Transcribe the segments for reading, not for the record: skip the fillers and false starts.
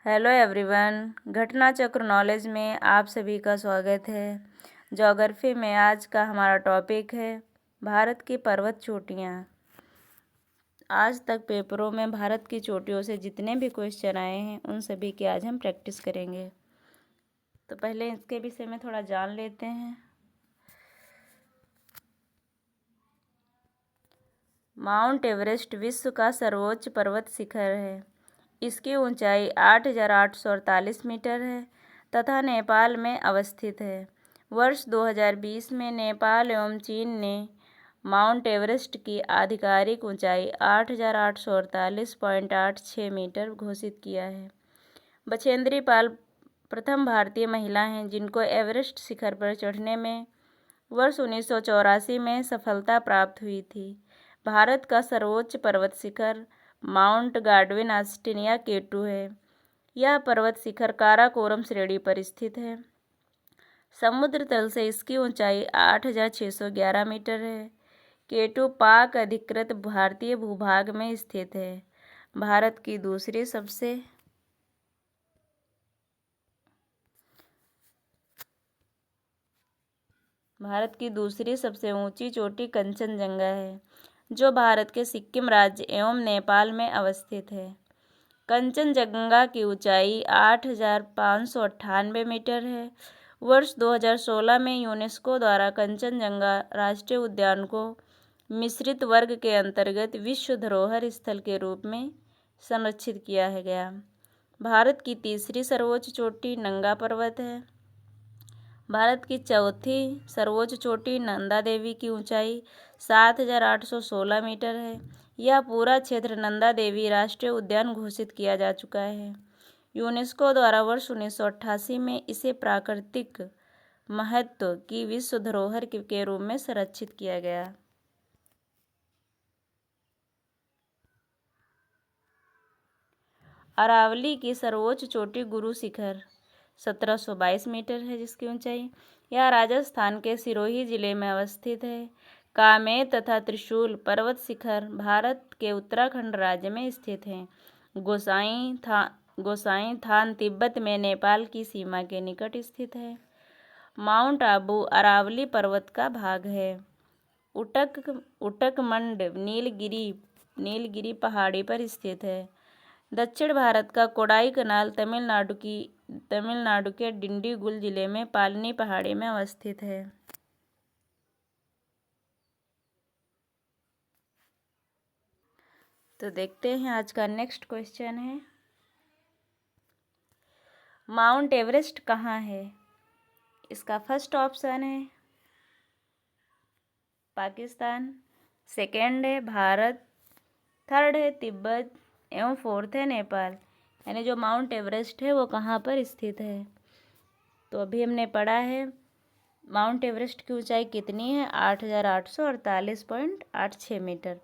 Hello everyone, घटना चक्र knowledge में आप सभी का स्वागत है। ज्योग्राफी में आज का हमारा टॉपिक है भारत की पर्वत चोटियाँ। आज तक पेपरों में भारत की चोटियों से जितने भी क्वेश्चन आए हैं उन सभी की आज हम प्रैक्टिस करेंगे। तो पहले इसके विषय में थोड़ा जान लेते हैं। माउंट एवरेस्ट विश्व का सर्वोच्च पर्वत शिखर है। इसकी ऊंचाई 8,848 मीटर है तथा नेपाल में अवस्थित है। वर्ष 2020 में नेपाल एवं चीन ने माउंट एवरेस्ट की आधिकारिक ऊंचाई 8,848.86 मीटर घोषित किया है। बछेंद्री पाल प्रथम भारतीय महिला हैं जिनको एवरेस्ट शिखर पर चढ़ने में वर्ष 1984 में सफलता प्राप्त हुई थी। भारत का सर्वोच्च पर्वत शिखर माउंट गार्डविन ऑस्टिनिया केटू है। यह पर्वत शिखर काराकोरम श्रेणी पर स्थित है। समुद्र तल से इसकी ऊंचाई 8,611 मीटर है। केटू पाक अधिकृत भारतीय भूभाग में स्थित है। भारत की दूसरी सबसे ऊंची चोटी कंचनजंगा है जो भारत के सिक्किम राज्य एवं नेपाल में अवस्थित है। कंचनजंगा की ऊंचाई 8,598 मीटर है। वर्ष 2016 में यूनेस्को द्वारा कंचनजंगा राष्ट्रीय उद्यान को मिश्रित वर्ग के अंतर्गत विश्व धरोहर स्थल के रूप में संरक्षित किया गया। भारत की तीसरी सर्वोच्च चोटी नंगा पर्वत है। भारत की चौथी सर्वोच्च चोटी नंदा देवी की ऊंचाई 7,816 मीटर है। यह पूरा क्षेत्र नंदा देवी राष्ट्रीय उद्यान घोषित किया जा चुका है। यूनेस्को द्वारा वर्ष 1988 में इसे प्राकृतिक महत्व की विश्व धरोहर के रूप में संरक्षित किया गया। अरावली की सर्वोच्च चोटी गुरु शिखर 1722 मीटर है जिसकी ऊंचाई। यह राजस्थान के सिरोही जिले में अवस्थित है। कामेर तथा त्रिशूल पर्वत शिखर भारत के उत्तराखंड राज्य में स्थित हैं। गोसाई थान तिब्बत में नेपाल की सीमा के निकट स्थित है। माउंट आबू अरावली पर्वत का भाग है। उटकमंड नीलगिरी पहाड़ी पर स्थित है। दक्षिण भारत का कोडाई कनाल तमिलनाडु के डिंडीगुल जिले में पालनी पहाड़ी में अवस्थित है। तो देखते हैं आज का नेक्स्ट क्वेश्चन है, माउंट एवरेस्ट कहाँ है? इसका फर्स्ट ऑप्शन है पाकिस्तान, सेकेंड है भारत, थर्ड है तिब्बत एवं फोर्थ है नेपाल। यानी जो माउंट एवरेस्ट है वो कहाँ पर स्थित है? तो अभी हमने पढ़ा है माउंट एवरेस्ट की ऊंचाई कितनी है, 8,848.86 मीटर,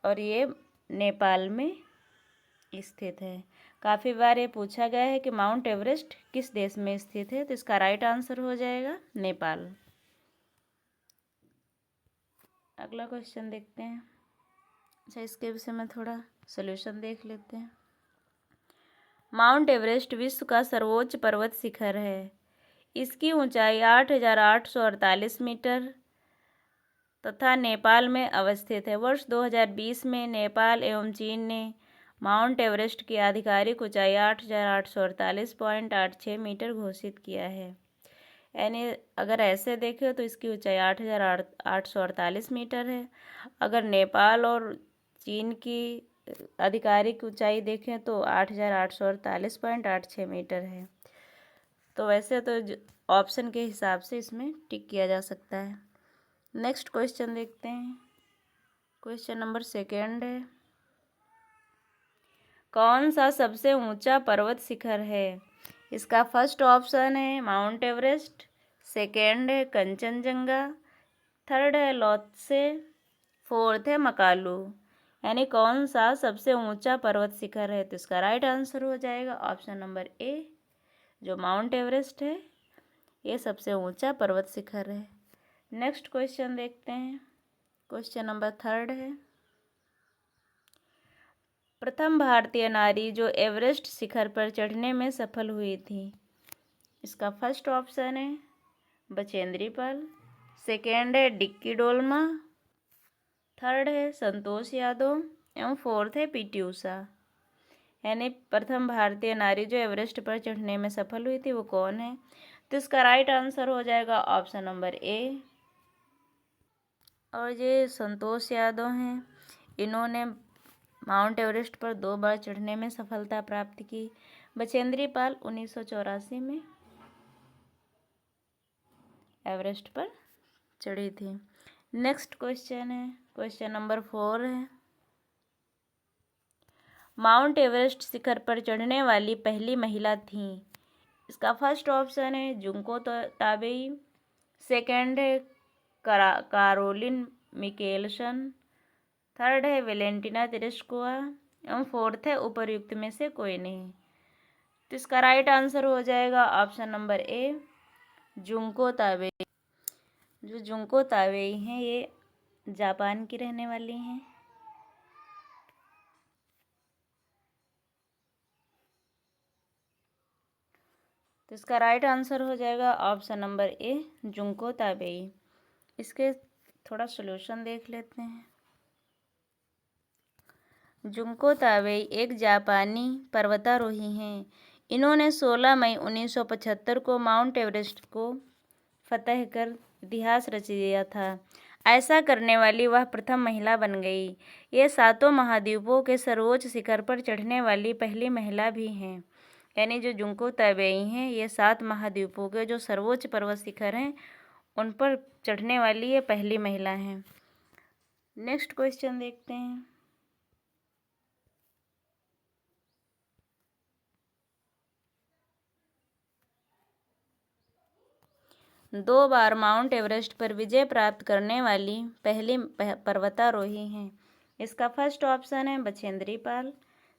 और ये नेपाल में स्थित है। काफ़ी बार ये पूछा गया है कि माउंट एवरेस्ट किस देश में स्थित है, तो इसका राइट आंसर हो जाएगा नेपाल। अगला क्वेश्चन देखते हैं। अच्छा, इसके विषय में थोड़ा सॉल्यूशन देख लेते हैं। माउंट एवरेस्ट विश्व का सर्वोच्च पर्वत शिखर है। इसकी ऊंचाई 8,848 मीटर तथा नेपाल में अवस्थित है। वर्ष 2020 में नेपाल एवं चीन ने माउंट एवरेस्ट की आधिकारिक ऊंचाई 8,848.86 मीटर घोषित किया है। यानी अगर ऐसे देखें तो इसकी ऊंचाई 8,848 मीटर है। अगर नेपाल और चीन की आधिकारिक ऊंचाई देखें तो 8,848.86 मीटर है। तो वैसे तो ऑप्शन के हिसाब से इसमें टिक किया जा सकता है। नेक्स्ट क्वेश्चन देखते हैं। क्वेश्चन नंबर सेकेंड है, कौन सा सबसे ऊंचा पर्वत शिखर है? इसका फर्स्ट ऑप्शन है माउंट एवरेस्ट, सेकेंड है कंचनजंगा, थर्ड है लोत्से, फोर्थ है मकालू। यानी कौन सा सबसे ऊंचा पर्वत शिखर है? तो इसका राइट आंसर हो जाएगा ऑप्शन नंबर ए, जो माउंट एवरेस्ट है ये सबसे ऊंचा पर्वत शिखर है। नेक्स्ट क्वेश्चन देखते हैं। क्वेश्चन नंबर थर्ड है, प्रथम भारतीय नारी जो एवरेस्ट शिखर पर चढ़ने में सफल हुई थी। इसका फर्स्ट ऑप्शन है बचेंद्री पाल, सेकेंड है डिक्की डोलमा, थर्ड है संतोष यादव एवं फोर्थ है पीटी उषा। यानी प्रथम भारतीय नारी जो एवरेस्ट पर चढ़ने में सफल हुई थी वो कौन है? तो इसका राइट आंसर हो जाएगा ऑप्शन नंबर ए। और ये संतोष यादव हैं, इन्होंने माउंट एवरेस्ट पर 2 बार चढ़ने में सफलता प्राप्त की। बचेंद्री पाल 1984 में एवरेस्ट पर चढ़ी थी। नेक्स्ट क्वेश्चन है, क्वेश्चन नंबर 4 है, माउंट एवरेस्ट शिखर पर चढ़ने वाली पहली महिला थी। इसका फर्स्ट ऑप्शन है जुंको ताबेई, सेकेंड है कारोलिन मिकेलसन, थर्ड है वेलेंटिना तेरेस्कोवा एवं फोर्थ है उपर्युक्त में से कोई नहीं। तो इसका राइट आंसर हो जाएगा option number A Junko Tabei. जो जुंको ताबेई हैं ये जापान की रहने वाली हैं। तो इसका राइट आंसर हो जाएगा option number A Junko Tabei. इसके थोड़ा सॉल्यूशन देख लेते हैं। जुंको ताबेई एक जापानी पर्वतारोही हैं। इन्होंने 16 मई 1975 को माउंट एवरेस्ट को फतह कर इतिहास रच दिया था। ऐसा करने वाली वह प्रथम महिला बन गई। ये 7 महाद्वीपों के सर्वोच्च शिखर पर चढ़ने वाली पहली महिला भी हैं। यानी जो जुंको ताबेई हैं ये 7 महाद्वीपों के जो सर्वोच्च पर्वत शिखर हैं उन पर चढ़ने वाली ये पहली महिला हैं। नेक्स्ट क्वेश्चन देखते हैं। दो बार माउंट एवरेस्ट पर विजय प्राप्त करने वाली पहली पर्वतारोही हैं। इसका फर्स्ट ऑप्शन है बछेंद्री पाल,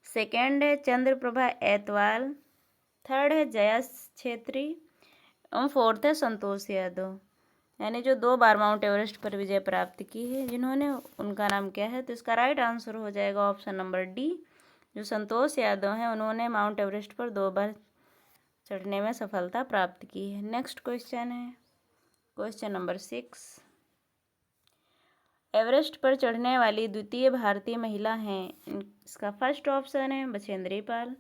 सेकेंड है चंद्रप्रभा ऐतवाल, थर्ड है जया छेत्री और फोर्थ है संतोष यादव। यानी जो 2 बार माउंट एवरेस्ट पर विजय प्राप्त की है जिन्होंने, उनका नाम क्या है? तो इसका राइट आंसर हो जाएगा ऑप्शन नंबर डी। जो संतोष यादव हैं उन्होंने माउंट एवरेस्ट पर 2 बार चढ़ने में सफलता प्राप्त की है। नेक्स्ट क्वेश्चन है क्वेश्चन नंबर 6, एवरेस्ट पर चढ़ने वाली द्वितीय भारतीय महिला हैं। इसका फर्स्ट ऑप्शन है बछेंद्री पाल,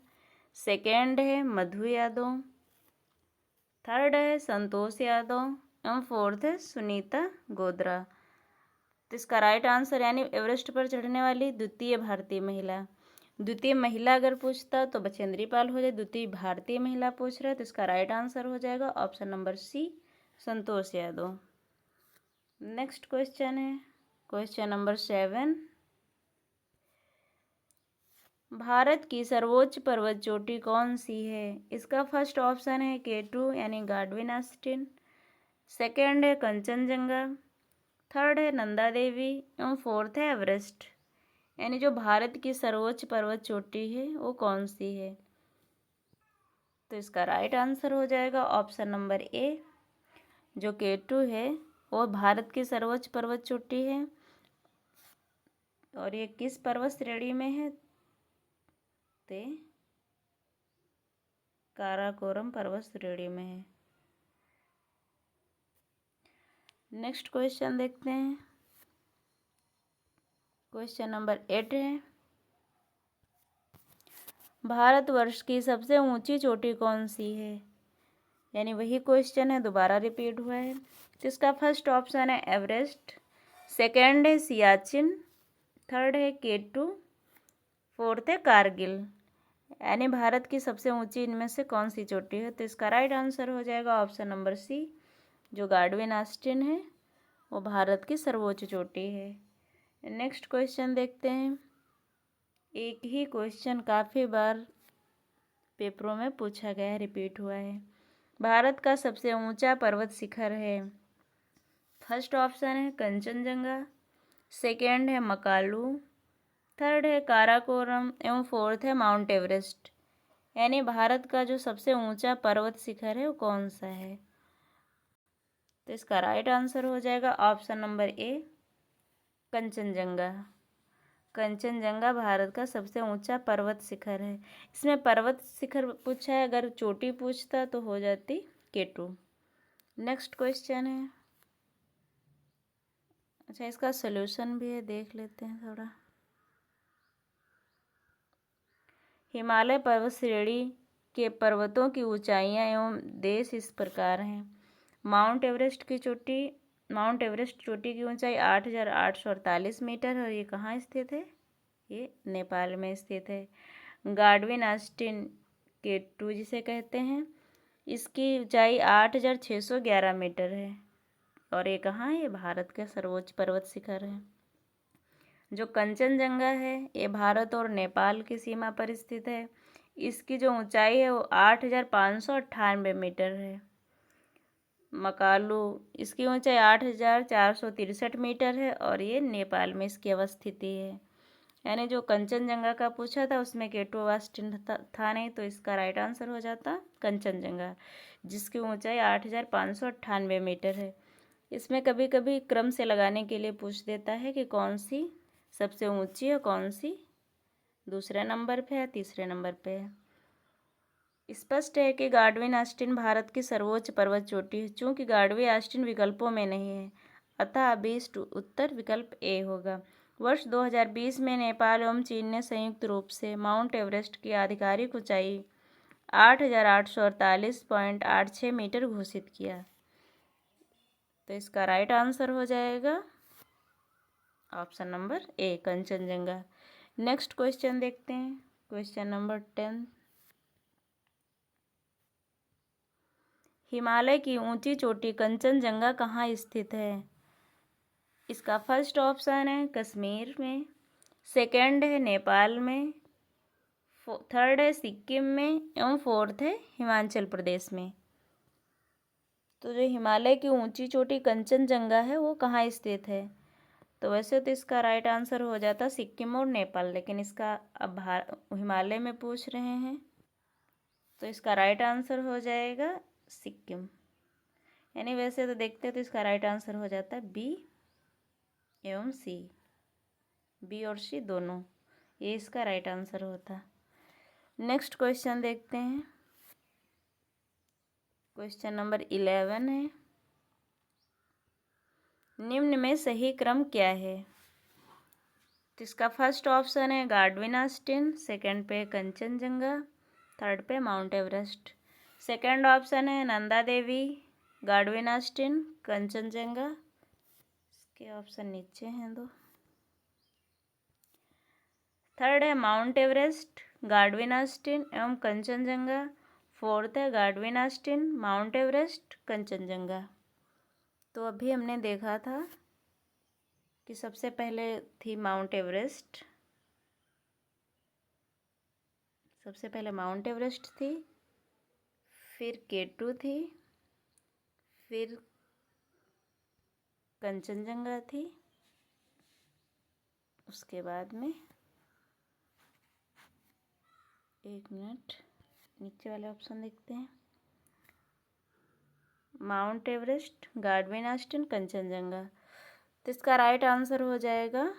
सेकेंड है मधु यादव, थर्ड है संतोष यादव एवं फोर्थ है सुनीता गोद्रा। तो इसका राइट आंसर यानी एवरेस्ट पर चढ़ने वाली द्वितीय भारतीय महिला, द्वितीय महिला अगर पूछता तो बछेंद्री पाल हो जाए, द्वितीय भारतीय महिला पूछ रहा है तो इसका राइट आंसर हो जाएगा ऑप्शन नंबर सी संतोष यादव। नेक्स्ट क्वेश्चन है क्वेश्चन नंबर 7, भारत की सर्वोच्च पर्वत चोटी कौन सी है? इसका फर्स्ट ऑप्शन है K2 यानी गाडविन आस्टिन, सेकेंड है कंचनजंगा, थर्ड है नंदा देवी एवं फोर्थ है एवरेस्ट। यानी जो भारत की सर्वोच्च पर्वत चोटी है वो कौन सी है? तो इसका राइट आंसर हो जाएगा ऑप्शन नंबर ए जो K2 है वो भारत की सर्वोच्च पर्वत चोटी है। और ये किस पर्वत श्रेणी में है? ते काराकोरम पर्वत श्रेणी में है। नेक्स्ट क्वेश्चन देखते हैं क्वेश्चन नंबर 8 है, भारतवर्ष की सबसे ऊंची चोटी कौन सी है? यानी वही क्वेश्चन है, दोबारा रिपीट हुआ है। तो इसका फर्स्ट ऑप्शन है एवरेस्ट, सेकेंड है सियाचिन, थर्ड है K2, फोर्थ है कारगिल। यानी भारत की सबसे ऊंची इनमें से कौन सी चोटी है? तो इसका राइट आंसर हो जाएगा ऑप्शन नंबर सी जो गाडविन आस्टिन है वो भारत की सर्वोच्च चोटी है। नेक्स्ट क्वेश्चन देखते हैं। एक ही क्वेश्चन काफ़ी बार पेपरों में पूछा गया है, रिपीट हुआ है। भारत का सबसे ऊंचा पर्वत शिखर है। फर्स्ट ऑप्शन है कंचनजंगा, सेकेंड है मकालू, थर्ड है काराकोरम एवं फोर्थ है माउंट एवरेस्ट। यानी भारत का जो सबसे ऊंचा पर्वत शिखर है वो कौन सा है? तो इसका राइट आंसर हो जाएगा option number A Kanchenjunga. Kanchenjunga Bharat का सबसे ऊंचा पर्वत शिखर है। इसमें पर्वत शिखर पूछा है, अगर चोटी पूछता तो हो जाती K2। नेक्स्ट क्वेश्चन है, अच्छा इसका सॉल्यूशन भी है, देख लेते हैं थोड़ा। हिमालय पर्वत श्रेणी के पर्वतों की ऊंचाइयां एवं देश इस प्रकार हैं। माउंट एवरेस्ट चोटी की ऊंचाई 8,848 मीटर है और ये कहाँ स्थित है? ये नेपाल में स्थित है। गार्डविन ऑस्टिन K2 जिसे कहते हैं, इसकी ऊंचाई 8,611 मीटर है और ये कहाँ है? ये भारत का सर्वोच्च पर्वत शिखर है। जो कंचनजंगा है ये भारत और नेपाल की सीमा पर स्थित है। इसकी जो ऊंचाई है वो 8,598 मीटर है। मकालू, इसकी ऊंचाई 8,463 मीटर है और ये नेपाल में इसकी अवस्थिति है। यानी जो कंचनजंगा का पूछा था उसमें K2 ऑस्टिन था नहीं, तो इसका राइट आंसर हो जाता कंचनजंगा, जिसकी ऊंचाई 8,598 मीटर है। इसमें कभी कभी क्रम से लगाने के लिए पूछ देता है कि कौन सी सबसे ऊंची है, कौन सी दूसरे नंबर पे है, तीसरे नंबर पे है। स्पष्ट है कि गार्डविन ऑस्टिन भारत की सर्वोच्च पर्वत चोटी है। चूंकि गार्डविन ऑस्टिन विकल्पों में नहीं है, अतः अभीष्ट उत्तर विकल्प ए होगा। वर्ष 2020 में नेपाल एवं चीन ने संयुक्त रूप से माउंट एवरेस्ट की आधिकारिक ऊंचाई 8,848.86 मीटर घोषित किया। तो इसका राइट आंसर हो जाएगा option number A, Kanchenjunga. Next question देखते हैं, क्वेश्चन नंबर 10। हिमालय की ऊंची चोटी कंचनजंगा कहाँ स्थित है? इसका फर्स्ट ऑप्शन है कश्मीर में, सेकंड है नेपाल में, थर्ड है सिक्किम में एवं फोर्थ है हिमाचल प्रदेश में। तो जो हिमालय की ऊंची चोटी कंचनजंगा है वो कहाँ स्थित है? तो वैसे तो इसका राइट आंसर हो जाता सिक्किम और नेपाल, लेकिन इसका अब हिमालय में पूछ रहे हैं, तो इसका राइट आंसर हो जाएगा सिक्किम। यानी वैसे तो देखते हैं तो इसका राइट आंसर हो जाता है बी एवं सी, बी और सी दोनों, ये इसका राइट आंसर होता। नेक्स्ट क्वेश्चन देखते हैं, क्वेश्चन नंबर 11 है, निम्न में सही क्रम क्या है? तो इसका फर्स्ट ऑप्शन है गार्डविन ऑस्टिन, सेकंड पे कंचनजंगा, थर्ड पे माउंट एवरेस्ट। सेकंड ऑप्शन है नंदा देवी, गार्डविन ऑस्टिन, कंचनजंगा। इसके ऑप्शन नीचे हैं दो। थर्ड है माउंट एवरेस्ट, गार्डविन ऑस्टिन एवं कंचनजंगा। फोर्थ है Godwin Austin, mount Everest, Kanchenjunga. तो अभी हमने देखा था कि सबसे पहले थी माउंट एवरेस्ट, सबसे पहले माउंट एवरेस्ट थी, फिर K2 थी, फिर कंचनजंगा थी, उसके बाद में एक मिनट नीचे वाले ऑप्शन देखते हैं, mount Everest, Godwin Austin, Kanchenjunga. तो इसका राइट आंसर हो जाएगा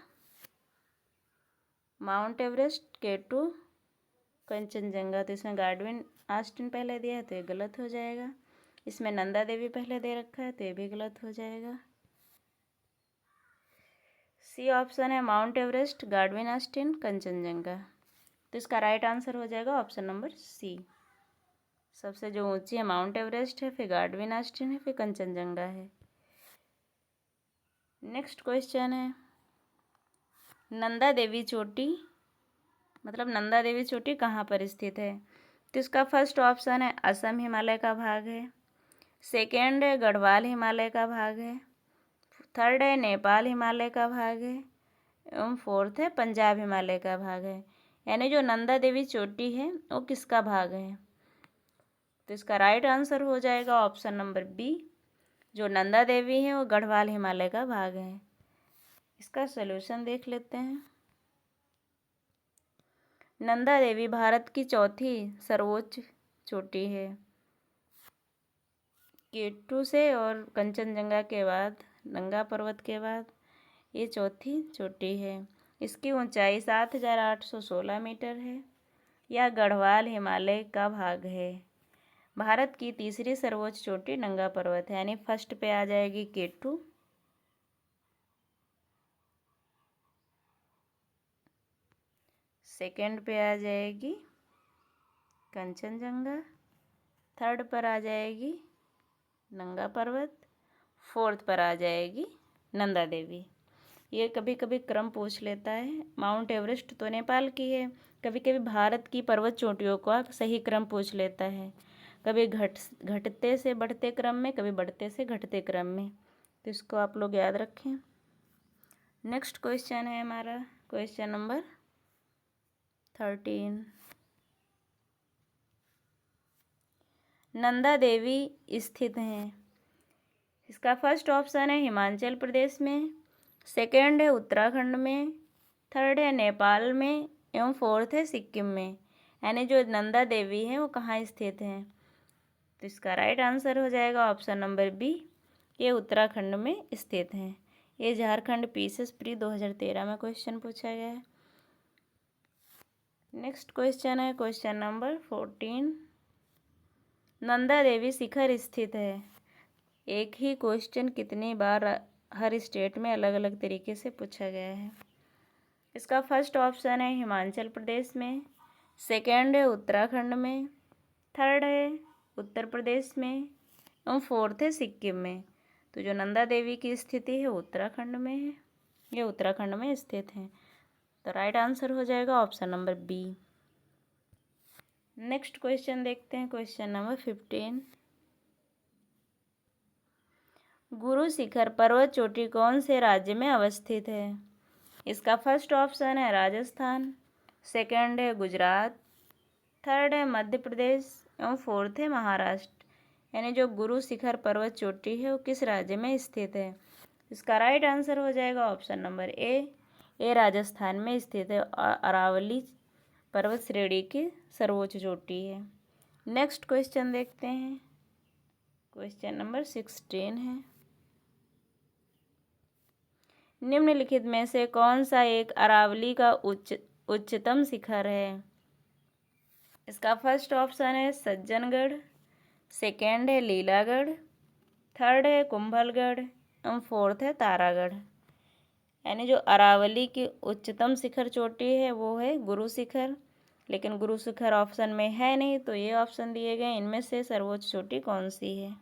माउंट एवरेस्ट, K2, कंचनजंगा। तो इसमें गार्डविन ऑस्टिन पहले दिया है तो ये गलत हो जाएगा। इसमें नंदा देवी पहले दे रखा है तो ये भी गलत हो जाएगा। सी ऑप्शन है mount Everest, Godwin Austin, Kanchenjunga. तो इसका राइट आंसर हो जाएगा ऑप्शन नंबर सी। सबसे जो ऊंची है माउंट एवरेस्ट है, फिर गार्डविन ऑस्टिन है, फिर कंचनजंगा है। नेक्स्ट क्वेश्चन है, नंदा देवी चोटी नंदा देवी चोटी कहाँ पर स्थित है? तो इसका फर्स्ट ऑप्शन है असम हिमालय का भाग है, सेकेंड है गढ़वाल हिमालय का भाग है, थर्ड है नेपाल हिमालय का भाग है एवं फोर्थ है पंजाब हिमालय का भाग है। यानी जो नंदा देवी चोटी है वो किसका भाग है? तो इसका राइट आंसर हो जाएगा ऑप्शन नंबर बी, जो नंदा देवी है वो गढ़वाल हिमालय का भाग है। इसका सलूशन देख लेते हैं। नंदा देवी भारत की चौथी सर्वोच्च चोटी है, K2 से और कंचनजंगा के बाद, नंगा पर्वत के बाद ये चौथी चोटी है। इसकी ऊंचाई 7,816 मीटर है। यह गढ़वाल हिमालय का भाग है। भारत की तीसरी सर्वोच्च चोटी नंगा पर्वत है, यानी फर्स्ट पे आ जाएगी K2, सेकंड पे आ जाएगी कंचनजंगा, थर्ड पर आ जाएगी नंगा पर्वत, फोर्थ पर आ जाएगी नंदा देवी। ये कभी कभी क्रम पूछ लेता है। माउंट एवरेस्ट तो नेपाल की है, कभी कभी भारत की पर्वत चोटियों का सही क्रम पूछ लेता है, कभी घटते से बढ़ते क्रम में, कभी बढ़ते से घटते क्रम में। तो इसको आप लोग याद रखें। नेक्स्ट क्वेश्चन है हमारा क्वेश्चन नंबर 13। नंदा देवी स्थित हैं। इसका फर्स्ट ऑप्शन है हिमाचल प्रदेश में, सेकंड है उत्तराखंड में, थर्ड है नेपाल में एवं फोर्थ है सिक्किम में। यानी जो नंदा देवी है वो कहाँ स्थित है? तो इसका राइट आंसर हो जाएगा ऑप्शन नंबर बी, ये उत्तराखंड में स्थित हैं। ये झारखंड पीसेस प्री 2013 में क्वेश्चन पूछा गया है। नेक्स्ट क्वेश्चन है क्वेश्चन नंबर 14। नंदा देवी शिखर स्थित है। एक ही क्वेश्चन कितनी बार हर स्टेट में अलग अलग तरीके से पूछा गया है। इसका फर्स्ट ऑप्शन है हिमाचल प्रदेश में, सेकंड है उत्तराखंड में, थर्ड है उत्तर प्रदेश में और फोर्थ है सिक्किम में। तो जो नंदा देवी की स्थिति है उत्तराखंड में है, ये उत्तराखंड में स्थित है। तो राइट आंसर हो जाएगा option number B. Next question देखते हैं क्वेश्चन नंबर 15। गुरु शिखर पर्वत चोटी कौन से राज्य में अवस्थित है? इसका फर्स्ट ऑप्शन है राजस्थान, सेकंड है गुजरात, थर्ड है मध्य प्रदेश एवं फोर्थ है महाराष्ट्र। यानी जो गुरु शिखर पर्वत चोटी है वो किस राज्य में स्थित है? इसका राइट आंसर हो जाएगा ऑप्शन नंबर ए राजस्थान में स्थित है। अरावली पर्वत श्रेणी की सर्वोच्च चोटी है। नेक्स्ट क्वेश्चन देखते हैं क्वेश्चन नंबर 16 है। निम्नलिखित में से कौन सा एक अरावली का उच्चतम शिखर है? इसका फर्स्ट ऑप्शन है सज्जनगढ़, सेकंड है लीलागढ़, थर्ड है कुंभलगढ़ और फोर्थ है तारागढ़। यानी जो अरावली की उच्चतम शिखर चोटी है वो है गुरु शिखर, लेकिन गुरु शिखर ऑप्शन में है नहीं, तो ये ऑप्शन दिए गए इनमें से सर्वोच्च चोटी कौन सी है?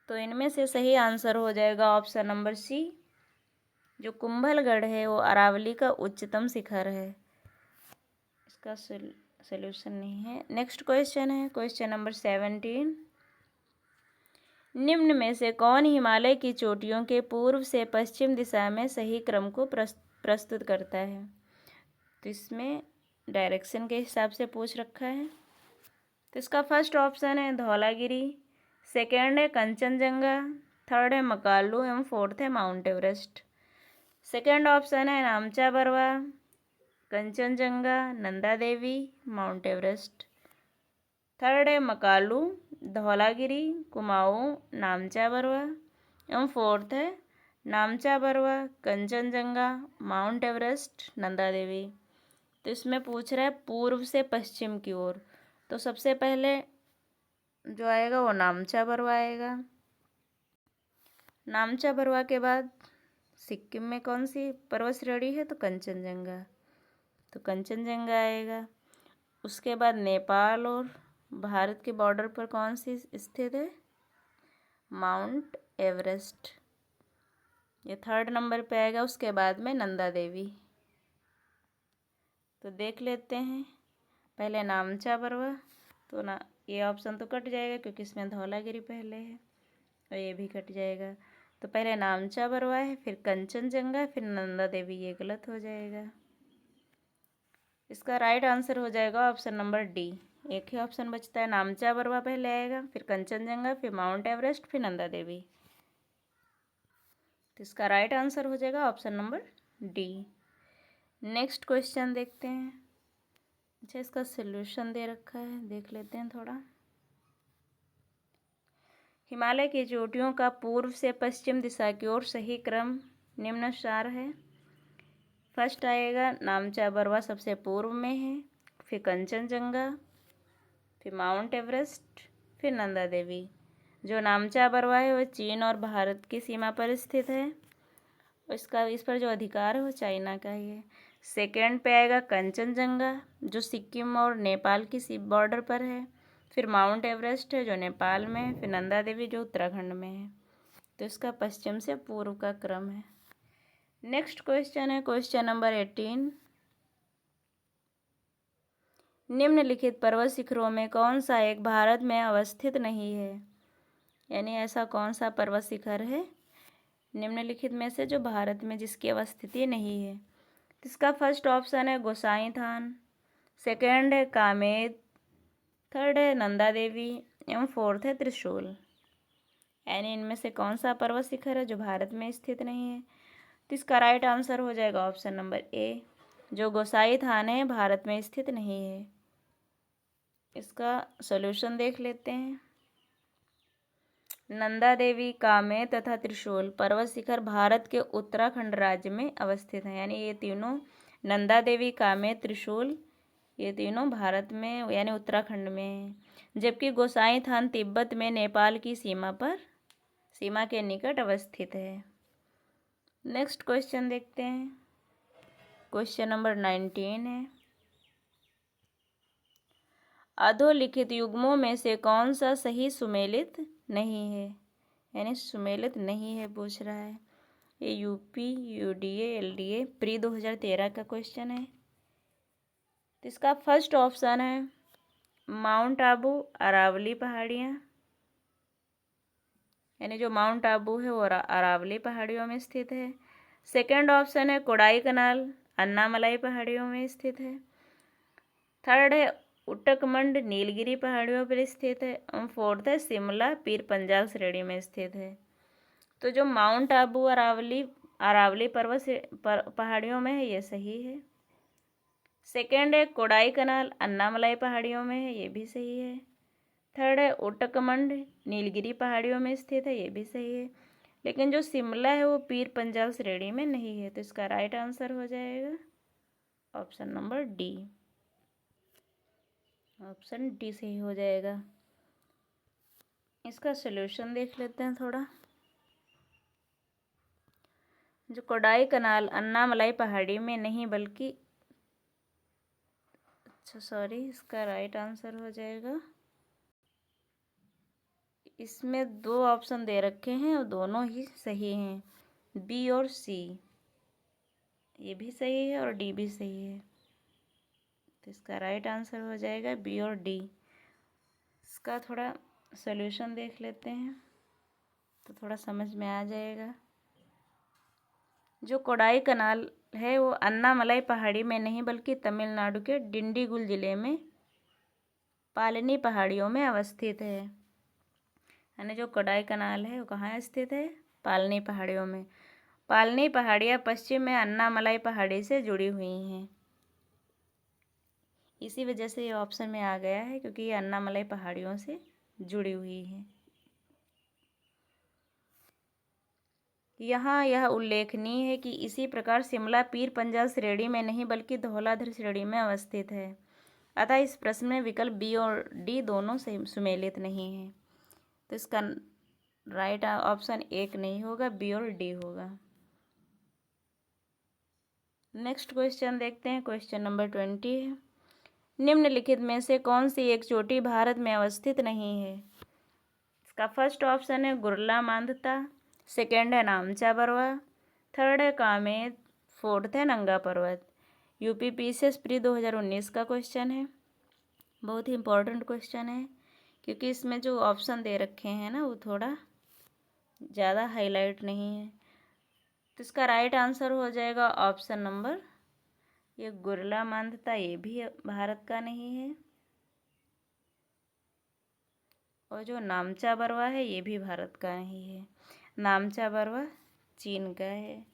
तो इनमें से सही आंसर हो जाएगा ऑप्शन नंबर सी, जो कुंभलगढ़ है वो अरावली का उच्चतम शिखर है। इसका सॉल्यूशन नहीं है। नेक्स्ट क्वेश्चन है क्वेश्चन नंबर 17। निम्न में से कौन हिमालय की चोटियों के पूर्व से पश्चिम दिशा में सही क्रम को प्रस्तुत करता है? तो इसमें डायरेक्शन के हिसाब से पूछ रखा है। तो इसका फर्स्ट ऑप्शन है धौलागिरी, सेकंड है कंचनजंगा, थर्ड है मकालू एवं फोर्थ है माउंट एवरेस्ट। सेकंड ऑप्शन है नामचा Barwa, Kanchenjunga, Nanda Devi, mount Everest. Third है मकालू, धौलागिरी, कुमाऊं, नामचा बरवा एवं फोर्थ है नामचा बरवा, कंचनजंगा, माउंट एवरेस्ट, नंदा देवी। तो इसमें पूछ रहा है पूर्व से पश्चिम की ओर, तो सबसे पहले जो आएगा वो नामचा बरवा आएगा। नामचा बरवा के बाद सिक्किम में कौन सी पर्वत श्रेणी है? तो कंचनजंगा, तो कंचनजंगा आएगा। उसके बाद नेपाल और भारत के बॉर्डर पर कौन सी स्थित है? माउंट एवरेस्ट, ये थर्ड नंबर पे आएगा। उसके बाद में नंदा देवी। तो देख लेते हैं पहले नामचा बरवा, तो ना ये ऑप्शन तो कट जाएगा क्योंकि इसमें धौलागिरी पहले है, और ये भी कट जाएगा। तो पहले नामचा बरवा है, फिर कंचनजंगा, फिर नंदा देवी, ये गलत हो जाएगा। इसका राइट आंसर हो जाएगा ऑप्शन नंबर डी। एक ही ऑप्शन बचता है, नामचा बरवा पहले आएगा, फिर कंचनजंगा, फिर माउंट एवरेस्ट, फिर नंदा देवी। तो इसका राइट आंसर हो जाएगा option number D. Next question देखते हैं। अच्छा, इसका सॉल्यूशन दे रखा है, देख लेते हैं थोड़ा। हिमालय की चोटियों का पूर्व से पश्चिम दिशा की ओर सही क्रम निम्नानुसार है। फर्स्ट आएगा नामचा बरवा सबसे पूर्व में है, फिर कंचनजंगा, फिर माउंट एवरेस्ट, फिर नंदा देवी। जो नामचा बरवा है वो चीन और भारत की सीमा पर स्थित है। इस पर जो अधिकार है वो चाइना का ही है। सेकेंड पे आएगा कंचनजंगा जो सिक्किम और नेपाल की सी बॉर्डर पर है। फिर माउंट एवरेस्ट है जो नेपाल में है। फिर नंदा देवी जो उत्तराखंड में है। तो इसका पश्चिम से पूर्व का क्रम है। नेक्स्ट क्वेश्चन है क्वेश्चन नंबर 18। निम्नलिखित पर्वत शिखरों में कौन सा एक भारत में अवस्थित नहीं है? यानी ऐसा कौन सा पर्वत शिखर है निम्नलिखित में से जो भारत में जिसकी अवस्थिति नहीं है? इसका फर्स्ट ऑप्शन है गोसाई थान, सेकेंड है कामेद, थर्ड है नंदा देवी एवं फोर्थ है त्रिशूल। यानी इनमें से कौन सा पर्वत शिखर है जो भारत में स्थित नहीं है? तो इसका राइट आंसर हो जाएगा ऑप्शन नंबर ए, जो गोसाई थान है भारत में स्थित नहीं है। इसका सॉल्यूशन देख लेते हैं। नंदा देवी, कामेद तथा त्रिशूल पर्वत शिखर भारत के उत्तराखंड राज्य में अवस्थित हैं। यानी ये तीनों नंदा देवी, कामेद, त्रिशूल ये तीनों भारत में यानी उत्तराखंड में हैं। जबकि गोसाई थान तिब्बत में नेपाल की सीमा के निकट अवस्थित है। नेक्स्ट क्वेश्चन देखते हैं। क्वेश्चन नंबर 19 है। अधोलिखित युग्मों में से कौन सा सही सुमेलित नहीं है? यानी सुमेलित नहीं है पूछ रहा है। ये यूपी, यूडीए, एलडीए प्री 2013 का क्वेश्चन है। तो इसका फर्स्ट ऑप्शन है माउंट आबू, अरावली पहाड़ियाँ। यानी जो माउंट आबू है वो अरावली पहाड़ियों में स्थित है। सेकंड ऑप्शन है कोडाई कनाल, अन्नामलाई पहाड़ियों में स्थित है। थर्ड है उटकमंड, नीलगिरी पहाड़ियों पर स्थित है। और फोर्थ है शिमला, पीर पंजाल श्रेणी में स्थित है। तो जो माउंट आबू अरावली पर्वत पहाड़ियों में है ये सही है। सेकेंड है कोडाई कनाल, अन्नामलाई पहाड़ियों में है, ये भी सही है। थर्ड है उटकमंड, नीलगिरी पहाड़ियों में स्थित है, ये भी सही है। लेकिन जो शिमला है वो पीर पंजाल श्रेणी में नहीं है। तो इसका राइट आंसर हो जाएगा option number D. Option D सही हो जाएगा। इसका सॉल्यूशन देख लेते हैं थोड़ा। जो कोडाई कनाल अन्नामलाई पहाड़ी में नहीं बल्कि इसका राइट आंसर हो जाएगा। इसमें दो ऑप्शन दे रखे हैं और दोनों ही सही हैं, बी और सी। ये भी सही है और डी भी सही है। तो इसका राइट आंसर हो जाएगा बी और डी। इसका थोड़ा सॉल्यूशन देख लेते हैं तो थोड़ा समझ में आ जाएगा। जो कोडाई कनाल है वो अन्नामलाई पहाड़ी में नहीं बल्कि तमिलनाडु के डिंडीगुल जिले में पालनी पहाड़ियों में अवस्थित है। यानी जो कोडाई कनाल है वो कहाँ स्थित है? पालनी पहाड़ियों में। पालनी पहाड़ियाँ पश्चिम में अन्नामलाई पहाड़ी से जुड़ी हुई हैं। इसी वजह से ये ऑप्शन में आ गया है क्योंकि ये अन्नामलाई पहाड़ियों से जुड़ी हुई है। यहाँ यह उल्लेखनीय है कि इसी प्रकार शिमला पीर पंजाल श्रेणी में नहीं बल्कि धौलाधर श्रेणी में अवस्थित है। अतः इस प्रश्न में विकल्प बी और डी दोनों से सुमेलित नहीं है। तो इसका राइट ऑप्शन एक नहीं होगा, बी और डी होगा। नेक्स्ट क्वेश्चन देखते हैं। क्वेश्चन नंबर 20 है। निम्नलिखित में से कौन सी एक चोटी भारत में अवस्थित नहीं है? इसका फर्स्ट ऑप्शन है गुरला मांधाता, सेकेंड है नामचा बरवा, थर्ड है कामेद, फोर्थ है नंगा पर्वत। यूपी पीसीएस प्री 2019 का क्वेश्चन है। बहुत ही इंपॉर्टेंट क्वेश्चन है क्योंकि इसमें जो ऑप्शन दे रखे हैं ना वो थोड़ा ज़्यादा हाईलाइट नहीं है। तो इसका राइट आंसर हो जाएगा ऑप्शन नंबर ये गुरला मांधाता, ये भी भारत का नहीं है। और जो नामचा बरवा है ये भी भारत का नहीं है। नामचा बरवा चीन का है।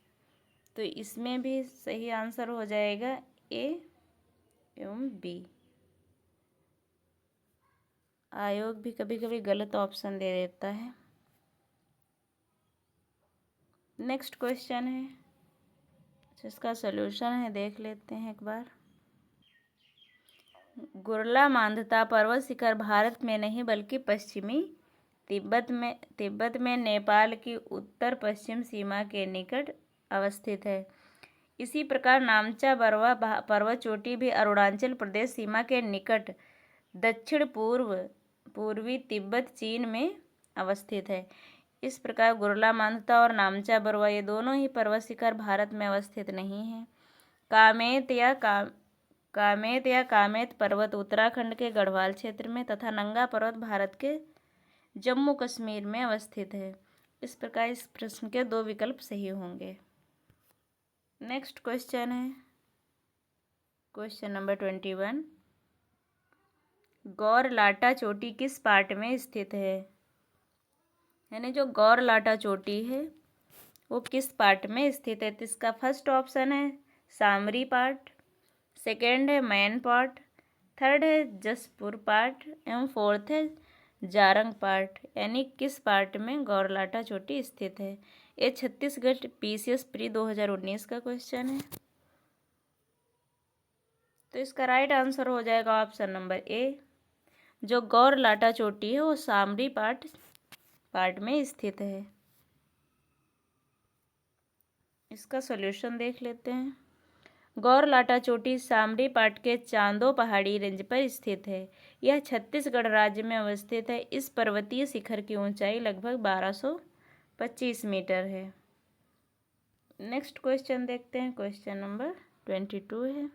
तो इसमें भी सही आंसर हो जाएगा ए एवं बी। आयोग भी कभी कभी गलत ऑप्शन दे देता है। नेक्स्ट क्वेश्चन है इसका सॉल्यूशन है, देख लेते हैं एक बार। गुरला मांधाता पर्वत शिखर भारत में नहीं बल्कि पश्चिमी तिब्बत में नेपाल की उत्तर पश्चिम सीमा के निकट अवस्थित है। इसी प्रकार नामचा बरवा पर्वत चोटी भी अरुणाचल प्रदेश सीमा के निकट दक्षिण पूर्वी तिब्बत चीन में अवस्थित है। इस प्रकार गुरला मांधाता और नामचा बरवा ये दोनों ही पर्वत शिखर भारत में अवस्थित नहीं हैं। कामेत पर्वत उत्तराखंड के गढ़वाल क्षेत्र में तथा नंगा पर्वत भारत के जम्मू कश्मीर में अवस्थित है। इस प्रकार इस प्रश्न के 2 विकल्प सही होंगे। नेक्स्ट क्वेश्चन है क्वेश्चन नंबर 21। गौरलाटा चोटी किस पार्ट में स्थित है? यानी जो गौरलाटा चोटी है वो किस पार्ट में स्थित है? तो इसका फर्स्ट ऑप्शन है सामरी पार्ट, सेकेंड है मैन पार्ट, थर्ड है जसपुर पार्ट एवं फोर्थ है जारंग पार्ट। यानी किस पार्ट में गौरलाटा चोटी स्थित है? ये छत्तीसगढ़ पीसीएस प्री 2019 का क्वेश्चन है। तो इसका राइट आंसर हो जाएगा ऑप्शन नंबर ए। जो गौरलाटा चोटी है वो सामरी पार्ट में स्थित है। इसका सॉल्यूशन देख लेते हैं। गौरलाटा चोटी सामरी पाट के चांदो पहाड़ी रेंज पर स्थित है। यह छत्तीसगढ़ राज्य में अवस्थित है। इस पर्वतीय शिखर की ऊंचाई लगभग 1225 मीटर है। नेक्स्ट क्वेश्चन देखते हैं, क्वेश्चन नंबर 22 है।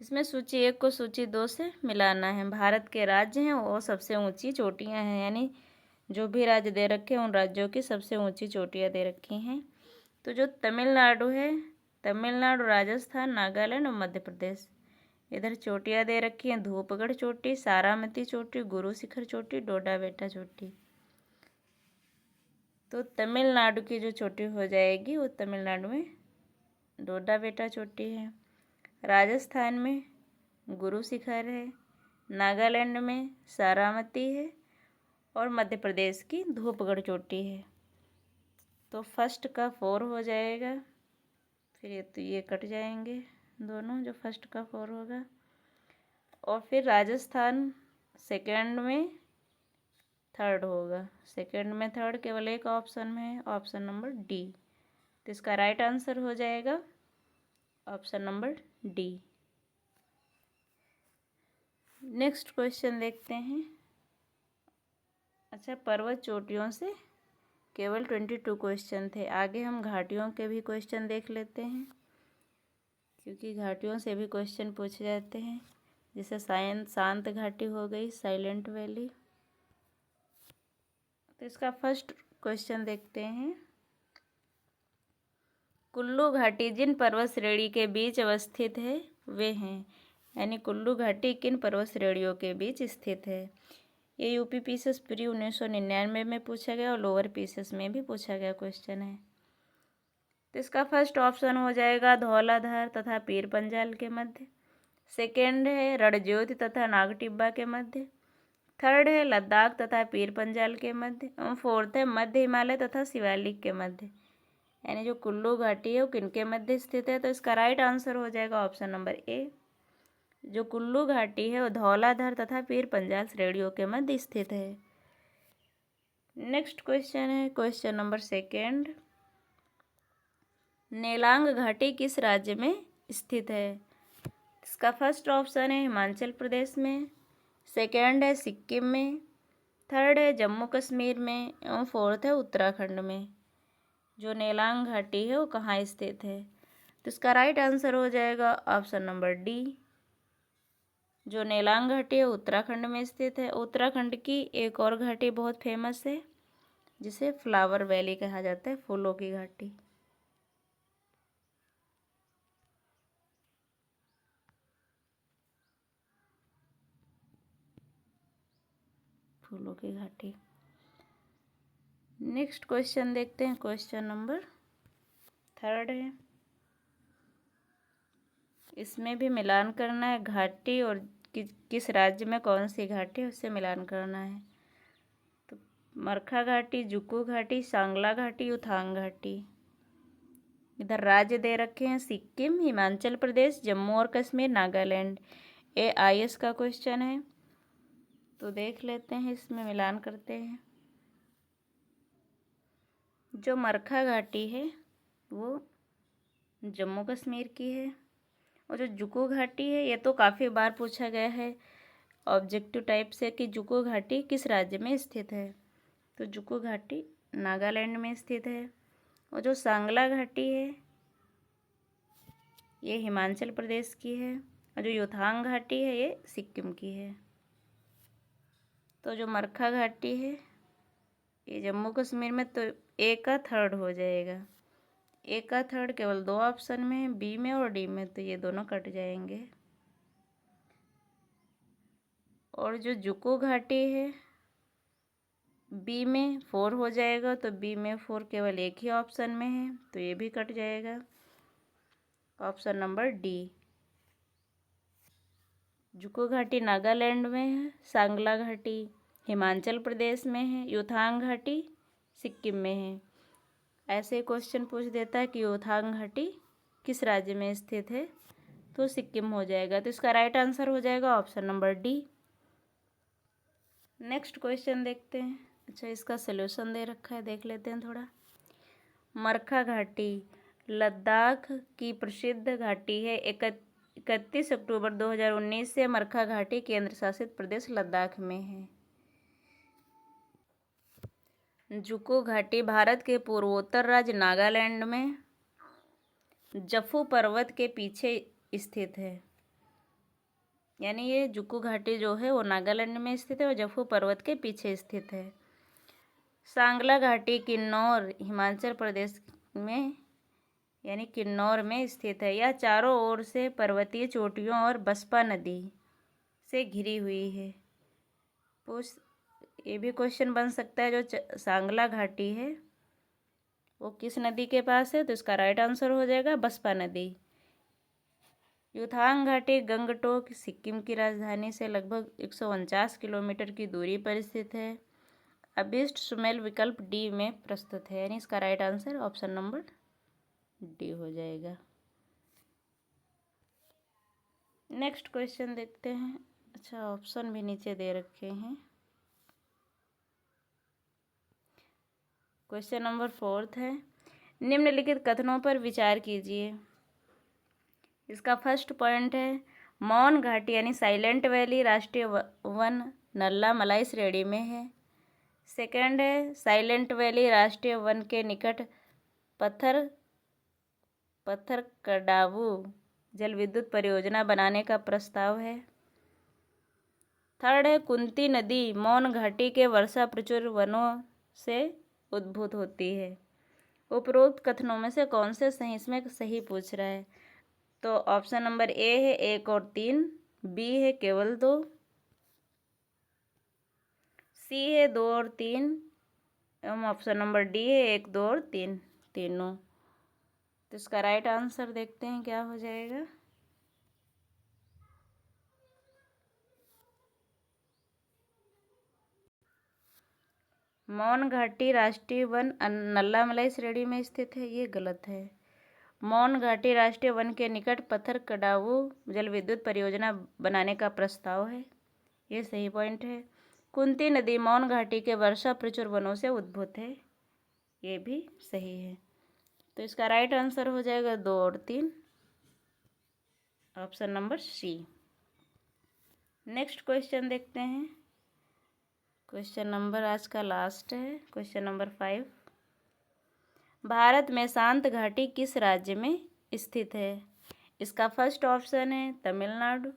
इसमें सूची 1 को सूची 2 से मिलाना है। भारत के राज्य हैं वो सबसे ऊंची चोटियां हैं, यानी जो भी राज्य दे रखे हैं उन राज्यों की सबसे ऊंची चोटियां दे रखी हैं। तो जो तमिलनाडु है, तमिलनाडु, राजस्थान, नागालैंड और मध्य प्रदेश, इधर चोटियां दे रखी हैं। धूपगढ़ चोटी, सारामती चोटी, गुरु शिखर चोटी, डोडा बेटा चोटी। तो तमिलनाडु की जो चोटी हो जाएगी वो तमिलनाडु में डोडा बेटा चोटी है, राजस्थान में गुरु शिखर है, नागालैंड में सारामती है और मध्य प्रदेश की धूपगढ़ चोटी है। तो फर्स्ट का 4 हो जाएगा, फिर ये कट जाएंगे दोनों, जो फर्स्ट का 4 होगा। और फिर राजस्थान सेकंड में थर्ड होगा, सेकंड में थर्ड केवल एक ऑप्शन में है, ऑप्शन नंबर डी। तो इसका राइट आंसर हो जाएगा option number D. Next question देखते हैं। अच्छा, पर्वत चोटियों से केवल 22 क्वेश्चन थे। आगे हम घाटियों के भी क्वेश्चन देख लेते हैं, क्योंकि घाटियों से भी क्वेश्चन पूछे जाते हैं। जैसे शांत घाटी हो गई, साइलेंट वैली। तो इसका फर्स्ट क्वेश्चन देखते हैं। कुल्लू घाटी जिन पर्वत श्रेणी के बीच अवस्थित है वे हैं, यानी कुल्लू घाटी किन पर्वत श्रेणियों के बीच स्थित है? ये यूपी पीसीएस प्री 1999 में पूछा गया और लोअर पीसीएस में भी पूछा गया क्वेश्चन है। तो इसका फर्स्ट ऑप्शन हो जाएगा धौलाधार तथा पीर पंजाल के मध्य, सेकेंड है रणज्योति तथा नागटिब्बा के मध्य, थर्ड है लद्दाख तथा पीर पंजाल के मध्य और फोर्थ है मध्य हिमालय तथा शिवालिक के मध्य। यानी जो कुल्लू घाटी है वो किनके मध्य स्थित है? तो इसका राइट आंसर हो जाएगा ऑप्शन नंबर ए। जो कुल्लू घाटी है वो धौलाधार तथा पीर पंजाल श्रेणियों के मध्य स्थित है। नेक्स्ट क्वेश्चन है क्वेश्चन नंबर 2। नेलांग घाटी किस राज्य में स्थित है? इसका फर्स्ट ऑप्शन है हिमाचल प्रदेश में, सेकेंड है सिक्किम में, थर्ड है जम्मू कश्मीर में और फोर्थ है उत्तराखंड में। जो नेलांग घाटी है वो कहाँ स्थित है? तो इसका राइट आंसर हो जाएगा ऑप्शन नंबर डी। जो नेलांग घाटी है उत्तराखंड में स्थित है। उत्तराखंड की एक और घाटी बहुत फेमस है जिसे फ्लावर वैली कहा जाता है, फूलों की घाटी। फूलों की घाटी। नेक्स्ट क्वेश्चन देखते हैं, क्वेश्चन नंबर 3 है। इसमें भी मिलान करना है घाटी और किस राज्य में कौन सी घाटी है उससे मिलान करना है। तो मरखा घाटी, जुकू घाटी, सांगला घाटी, युथांग घाटी। इधर राज्य दे रखे हैं सिक्किम, हिमाचल प्रदेश, जम्मू और कश्मीर, नागालैंड। ये IAS का क्वेश्चन है, तो देख लेते हैं, इसमें मिलान करते हैं। जो मरखा घाटी है वो जम्मू कश्मीर की है, और जो जुको घाटी है ये तो काफ़ी बार पूछा गया है ऑब्जेक्टिव टाइप से कि जुको घाटी किस राज्य में स्थित है, तो जुको घाटी नागालैंड में स्थित है। और जो सांगला घाटी है ये हिमाचल प्रदेश की है, और जो योथांग घाटी है ये सिक्किम की है। तो जो मरखा घाटी है ये जम्मू कश्मीर में, तो ए का थर्ड हो जाएगा। ए का थर्ड केवल 2 ऑप्शन में है, बी में और डी में, तो ये दोनों कट जाएंगे। और जो जुको घाटी है बी में 4 हो जाएगा, तो बी में 4 केवल एक ही ऑप्शन में है, तो ये भी कट जाएगा। Option number D. जुको घाटी नागालैंड में है, सांगला घाटी हिमाचल प्रदेश में है, योथांग घाटी सिक्किम में है। ऐसे क्वेश्चन पूछ देता है कि योथांग घाटी किस राज्य में स्थित है, तो सिक्किम हो जाएगा। तो इसका राइट आंसर हो जाएगा option number D. Next question देखते हैं। अच्छा, इसका सलूशन दे रखा है, देख लेते हैं थोड़ा। मरखा घाटी लद्दाख की प्रसिद्ध घाटी है। 31 अक्टूबर 2019 से मरखा घाटी केंद्र शासित प्रदेश लद्दाख में है। जुको घाटी भारत के पूर्वोत्तर राज्य नागालैंड में जफू पर्वत के पीछे स्थित है। यानी ये जुको घाटी जो है वो नागालैंड में स्थित है और जफू पर्वत के पीछे स्थित है। सांगला घाटी किन्नौर हिमाचल प्रदेश में यानी किन्नौर में स्थित है। यह चारों ओर से पर्वतीय चोटियों और बसपा नदी से घिरी हुई है। ये भी क्वेश्चन बन सकता है, जो सांगला घाटी है वो किस नदी के पास है, तो इसका राइट आंसर हो जाएगा बसपा नदी। युथांग घाटी गंगटोक सिक्किम की राजधानी से लगभग 149 किलोमीटर की दूरी पर स्थित है। अबिस्ट सुमेल विकल्प डी में प्रस्तुत है, यानी इसका right answer option number D हो जाएगा। नेक्स्ट क्वेश्चन देखते हैं। अच्छा, ऑप्शन भी नीचे दे रखे हैं। क्वेश्चन नंबर 4 है, निम्नलिखित कथनों पर विचार कीजिए। इसका फर्स्ट पॉइंट है, मौन घाटी यानी साइलेंट वैली राष्ट्रीय वन नल्ला मलाई श्रेणी में है। सेकंड है, साइलेंट वैली राष्ट्रीय वन के निकट पत्थरकडावू जल विद्युत परियोजना बनाने का प्रस्ताव है। थर्ड है, कुंती नदी मौन घाटी के वर्षा प्रचुर वनों से उद्भूत होती है। उपरोक्त कथनों में से कौन से सही, इसमें सही पूछ रहा है, तो ऑप्शन नंबर ए है 1 और 3, बी है केवल 2, सी है 2 और 3, एवं ऑप्शन नंबर डी है 1, 2 और 3 तीनों। तो इसका राइट आंसर देखते हैं क्या हो जाएगा। मौन घाटी राष्ट्रीय वन नल्ला मलाई श्रेणी में स्थित है, ये गलत है। मौन घाटी राष्ट्रीय वन के निकट पत्थरकडावू जल विद्युत परियोजना बनाने का प्रस्ताव है, ये सही पॉइंट है। कुंती नदी मौन घाटी के वर्षा प्रचुर वनों से उद्भूत है, ये भी सही है। तो इसका राइट आंसर हो जाएगा 2 और 3, option number C. Next question देखते हैं। क्वेश्चन नंबर आज का लास्ट है, क्वेश्चन नंबर 5। भारत में शांत घाटी किस राज्य में स्थित है? इसका फर्स्ट ऑप्शन है तमिलनाडु,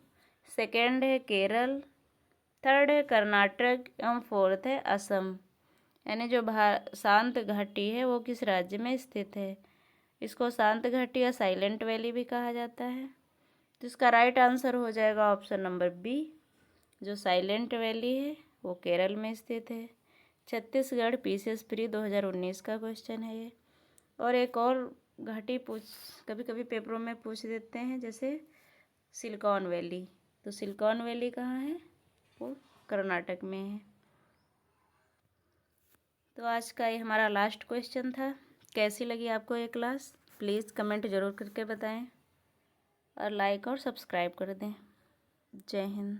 सेकंड है केरल, थर्ड है कर्नाटक एवं फोर्थ है असम। यानी जो शांत घाटी है वो किस राज्य में स्थित है? इसको शांत घाटी या साइलेंट वैली भी कहा जाता है। तो इसका राइट आंसर हो जाएगा ऑप्शन नंबर बी, जो साइलेंट वैली है वो केरल में स्थित है। छत्तीसगढ़ पीसीएस प्री 2019 का क्वेश्चन है ये। और एक और घाटी कभी कभी पेपरों में पूछ देते हैं, जैसे सिलिकॉन वैली। तो सिलिकॉन वैली कहाँ है? वो कर्नाटक में है। तो आज का ये हमारा लास्ट क्वेश्चन था। कैसी लगी आपको ये क्लास? प्लीज़ कमेंट ज़रूर करके बताएं और लाइक और सब्सक्राइब कर दें। जय हिंद।